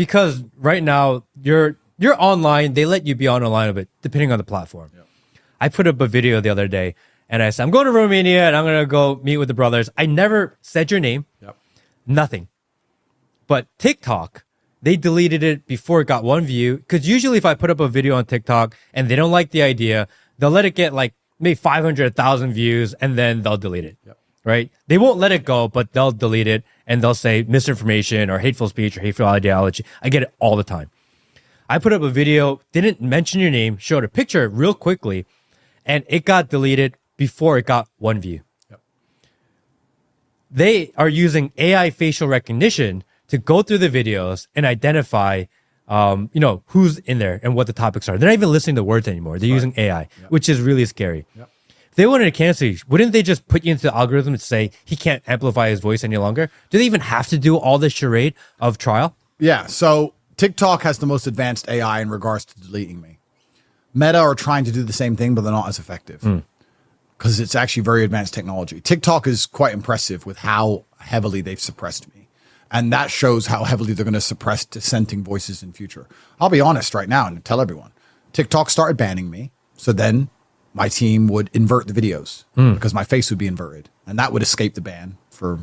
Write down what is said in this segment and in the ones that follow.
because right now you're online. They let you be online a bit depending on the platform. Yep. I put up a video the other day and I said, I'm going to Romania and I'm going to go meet with the brothers. I never said your name. Yep. Nothing. But TikTok, they deleted it before it got one view. Because usually if I put up a video on TikTok and they don't like the idea, they'll let it get like maybe 500, 1,000 views and then they'll delete it. Yep. Right? They won't let it go, but they'll delete it and they'll say misinformation or hateful speech or hateful ideology. I get it all the time. I put up a video, didn't mention your name, showed a picture real quickly, and it got deleted before it got one view. Yep. They are using AI facial recognition to go through the videos and identify, who's in there and what the topics are. They're not even listening to words anymore. They're using AI, which is really scary. Yep. If they wanted to cancel you, wouldn't they just put you into the algorithm and say he can't amplify his voice any longer? Do they even have to do all this charade of trial? Yeah, so TikTok has the most advanced AI in regards to deleting me. Meta are trying to do the same thing, but they're not as effective because it's actually very advanced technology. TikTok is quite impressive with how heavily they've suppressed me. And that shows how heavily they're going to suppress dissenting voices in future. I'll be honest right now and tell everyone. TikTok started banning me. So then my team would invert the videos because my face would be inverted. And that would escape the ban for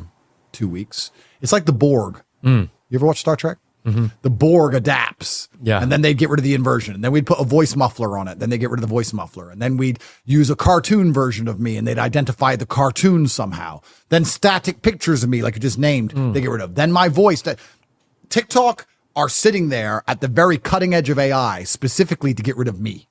2 weeks. It's like the Borg. You ever watch Star Trek? Mm-hmm. The Borg adapts. Yeah. And then they'd get rid of the inversion. And then we'd put a voice muffler on it. Then they get rid of the voice muffler. And then we'd use a cartoon version of me and they'd identify the cartoon somehow. Then static pictures of me, like you just named, they get rid of. Then my voice. TikTok are sitting there at the very cutting edge of AI specifically to get rid of me.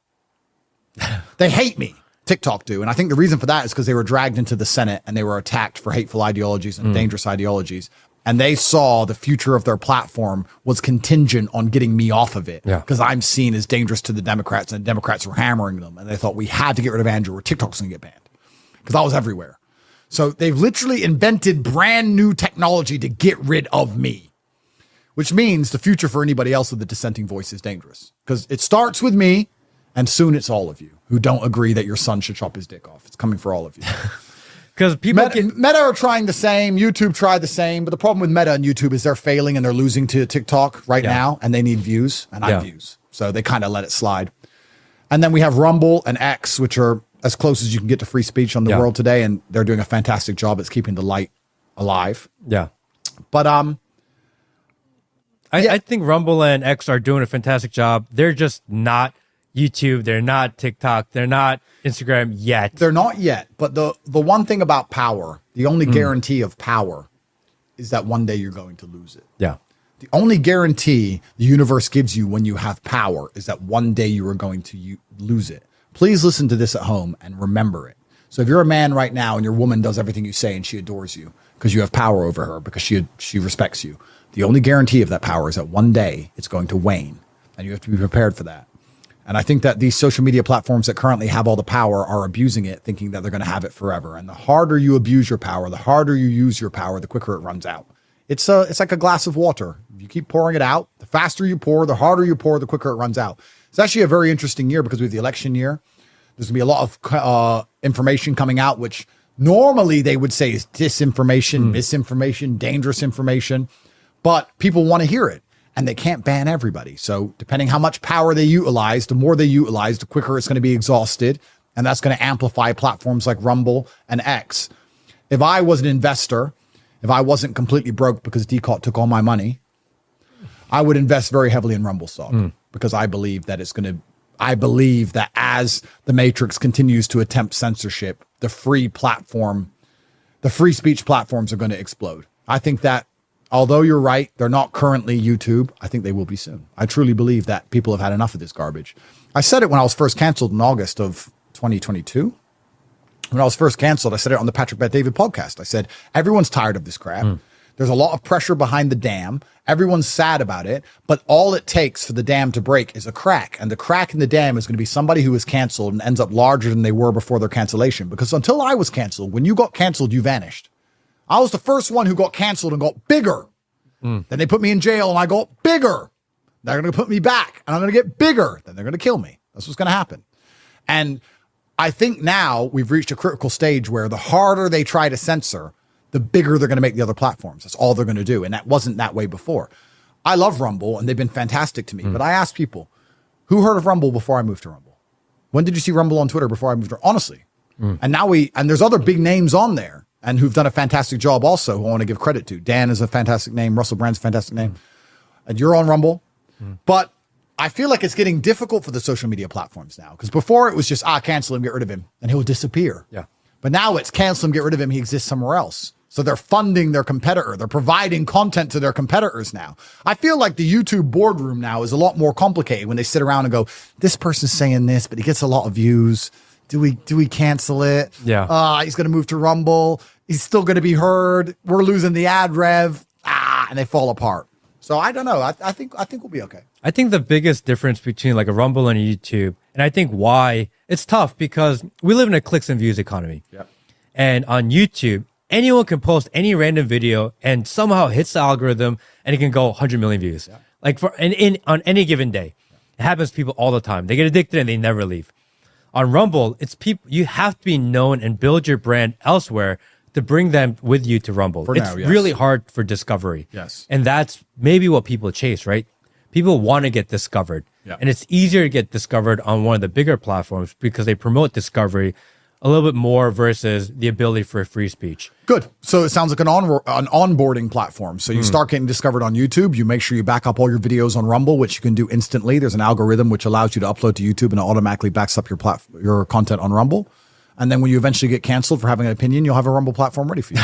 They hate me. TikTok do. And I think the reason for that is because they were dragged into the Senate and they were attacked for hateful ideologies and dangerous ideologies. And they saw the future of their platform was contingent on getting me off of it because I'm seen as dangerous to the Democrats and the Democrats were hammering them. And they thought we had to get rid of Andrew or TikTok's going to get banned because I was everywhere. So they've literally invented brand new technology to get rid of me, which means the future for anybody else with the dissenting voice is dangerous because it starts with me and soon it's all of you who don't agree that your son should chop his dick off. It's coming for all of you. Because people Meta are trying the same. YouTube tried the same. But the problem with Meta and YouTube is they're failing and they're losing to TikTok right now. And they need views and I views. So they kind of let it slide. And then we have Rumble and X, which are as close as you can get to free speech on the world today. And they're doing a fantastic job at keeping the light alive. Yeah. But I think Rumble and X are doing a fantastic job. They're just not YouTube. They're not TikTok. They're not Instagram yet. They're not yet. But the one thing about power, the only guarantee of power is that one day you're going to lose it. Yeah. The only guarantee the universe gives you when you have power is that one day you are going to lose it. Please listen to this at home and remember it. So if you're a man right now and your woman does everything you say and she adores you because you have power over her, because she respects you, the only guarantee of that power is that one day it's going to wane and you have to be prepared for that. And I think that these social media platforms that currently have all the power are abusing it, thinking that they're going to have it forever. And the harder you abuse your power, the harder you use your power, the quicker it runs out. It's like a glass of water. You keep pouring it out. The faster you pour, the harder you pour, the quicker it runs out. It's actually a very interesting year because we have the election year. There's going to be a lot of information coming out, which normally they would say is disinformation, misinformation, dangerous information. But people want to hear it. And they can't ban everybody. So depending how much power they utilize, the more they utilize, the quicker it's going to be exhausted. And that's going to amplify platforms like Rumble and X. If I was an investor, if I wasn't completely broke because Decot took all my money, I would invest very heavily in Rumble stock because I believe that I believe that as the Matrix continues to attempt censorship, the free speech platforms are going to explode. I think that although you're right, they're not currently YouTube. I think they will be soon. I truly believe that people have had enough of this garbage. I said it when I was first canceled in August of 2022. When I was first canceled, I said it on the Patrick Bet David podcast. I said, everyone's tired of this crap. There's a lot of pressure behind the dam. Everyone's sad about it. But all it takes for the dam to break is a crack. And the crack in the dam is going to be somebody who is canceled and ends up larger than they were before their cancellation. Because until I was canceled, when you got canceled, you vanished. I was the first one who got canceled and got bigger. Then they put me in jail and I got bigger. They're going to put me back and I'm going to get bigger. Then they're going to kill me. That's what's going to happen. And I think now we've reached a critical stage where the harder they try to censor, the bigger they're going to make the other platforms. That's all they're going to do. And that wasn't that way before. I love Rumble and they've been fantastic to me. But I asked people, who heard of Rumble before I moved to Rumble? When did you see Rumble on Twitter before I moved to honestly? And now there's other big names on there and who've done a fantastic job also who I want to give credit to. Dan is a fantastic name. Russell Brand's a fantastic name. And you're on Rumble. But I feel like it's getting difficult for the social media platforms now. Because before it was just, cancel him, get rid of him, and he'll disappear. Yeah. But now it's cancel him, get rid of him, he exists somewhere else. So they're funding their competitor. They're providing content to their competitors now. I feel like the YouTube boardroom now is a lot more complicated when they sit around and go, this person's saying this, but he gets a lot of views. Do we cancel it? Yeah. He's going to move to Rumble. He's still going to be heard. We're losing the ad rev. And they fall apart. So I don't know. I think we'll be okay. I think the biggest difference between like a Rumble and a YouTube, and I think why it's tough because we live in a clicks and views economy. Yeah. And on YouTube, anyone can post any random video and somehow hits the algorithm and it can go 100 million views. Yeah. Like on any given day. Yeah. It happens to people all the time. They get addicted and they never leave. On Rumble, it's people, you have to be known and build your brand elsewhere to bring them with you to Rumble. It's really hard for discovery. Yes. And that's maybe what people chase, right? People want to get discovered. Yeah. And it's easier to get discovered on one of the bigger platforms because they promote discovery a little bit more versus the ability for free speech. Good. So it sounds like an onboarding platform. So you start getting discovered on YouTube. You make sure you back up all your videos on Rumble, which you can do instantly. There's an algorithm which allows you to upload to YouTube and it automatically backs up your content on Rumble. And then when you eventually get canceled for having an opinion, you'll have a Rumble platform ready for you.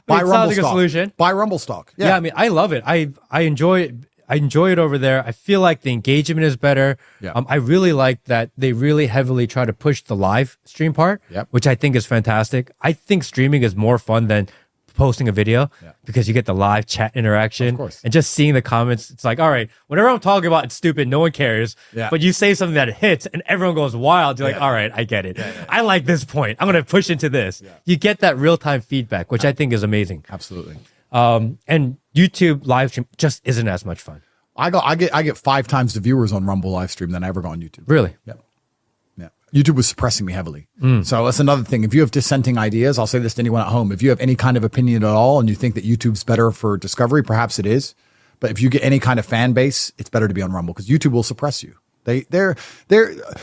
Buy Rumble stock. A solution. Buy Rumble stock. Yeah, I mean, I love it. I enjoy it. I enjoy it over there. I feel like the engagement is better. Yeah. I really like that they really heavily try to push the live stream part, which I think is fantastic. I think streaming is more fun than posting a video because you get the live chat interaction. Of course. And just seeing the comments. It's like, all right, whenever I'm talking about it's stupid, no one cares. Yeah. But you say something that hits and everyone goes wild. You're like, all right, I get it. I like this point. I'm going to push into this. Yeah. You get that real-time feedback, which I think is amazing. Absolutely. And YouTube live stream just isn't as much fun. I get 5 times the viewers on Rumble live stream than I ever got on YouTube. Really? Yep. Yeah. YouTube was suppressing me heavily. So that's another thing. If you have dissenting ideas, I'll say this to anyone at home. If you have any kind of opinion at all and you think that YouTube's better for discovery, perhaps it is. But if you get any kind of fan base, it's better to be on Rumble because YouTube will suppress you. They're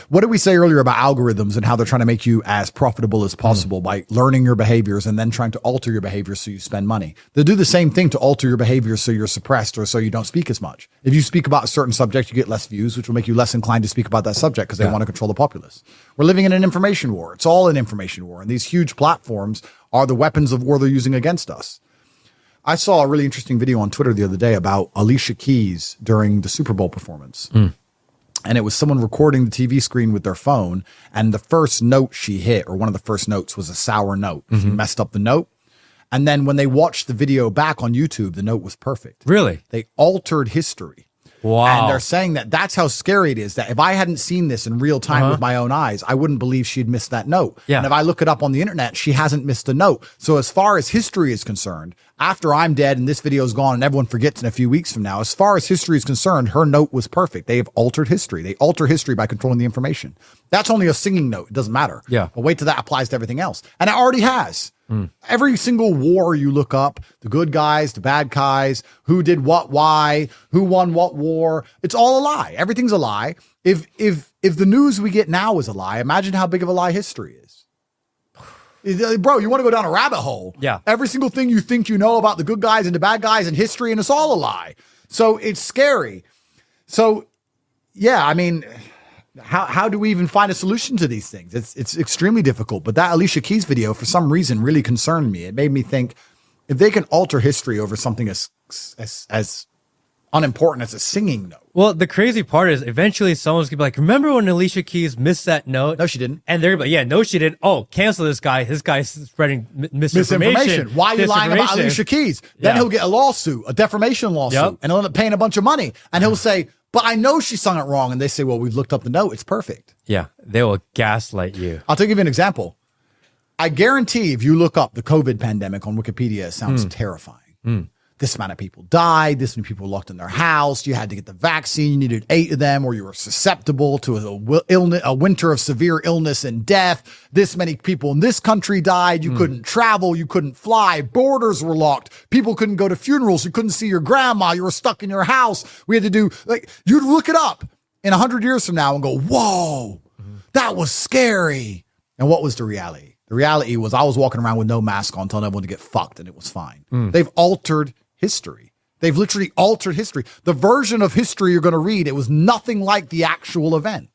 what did we say earlier about algorithms and how they're trying to make you as profitable as possible by learning your behaviors and then trying to alter your behaviors so you spend money. They'll do the same thing to alter your behaviors so you're suppressed or so you don't speak as much. If you speak about a certain subject, you get less views, which will make you less inclined to speak about that subject because they want to control the populace. We're living in an information war. It's all an information war. And these huge platforms are the weapons of war they're using against us. I saw a really interesting video on Twitter the other day about Alicia Keys during the Super Bowl performance. And it was someone recording the TV screen with their phone. And the first note she hit, or one of the first notes, was a sour note. She messed up the note. And then when they watched the video back on YouTube, the note was perfect. Really? They altered history. Wow. And they're saying that that's how scary it is, that if I hadn't seen this in real time with my own eyes, I wouldn't believe she'd missed that note. Yeah. And if I look it up on the internet, she hasn't missed a note. So as far as history is concerned, after I'm dead and this video is gone and everyone forgets in a few weeks from now, as far as history is concerned, her note was perfect. They have altered history. They alter history by controlling the information. That's only a singing note. It doesn't matter. Yeah. But wait till that applies to everything else. And it already has. Every single war you look up, the good guys, the bad guys, who did what, why, who won what war, it's all a lie. Everything's a lie. If the news we get now is a lie, imagine how big of a lie history is. Bro, you want to go down a rabbit hole. Yeah. Every single thing you think you know about the good guys and the bad guys in history, and it's all a lie. So it's scary. So, yeah, I mean, how do we even find a solution to these things? It's extremely difficult. But that Alicia Keys video, for some reason, really concerned me. It made me think, if they can alter history over something as unimportant as a singing note. Well, the crazy part is eventually someone's gonna be like, remember when Alicia Keys missed that note? No, she didn't. And they're like, yeah, no, she didn't. Oh, cancel this guy. This guy's spreading misinformation. Why are you lying about Alicia Keys? Then he'll get a lawsuit, a defamation lawsuit, and he'll end up paying a bunch of money. And he'll say, but I know she sung it wrong. And they say, well, we've looked up the note. It's perfect. Yeah, they will gaslight you. I'll give you an example. I guarantee if you look up the COVID pandemic on Wikipedia, it sounds terrifying. this amount of people died, this many people were locked in their house, you had to get the vaccine, you needed 8 of them, or you were susceptible to a winter of severe illness and death. This many people in this country died. You couldn't travel, you couldn't fly, borders were locked, people couldn't go to funerals, you couldn't see your grandma, you were stuck in your house. We had to do, like, you'd look it up in 100 years from now and go, whoa, that was scary. And what was the reality? The reality was I was walking around with no mask on, telling everyone to get fucked, and it was fine. They've altered history. They've literally altered history. The version of history you're going to read, it was nothing like the actual event.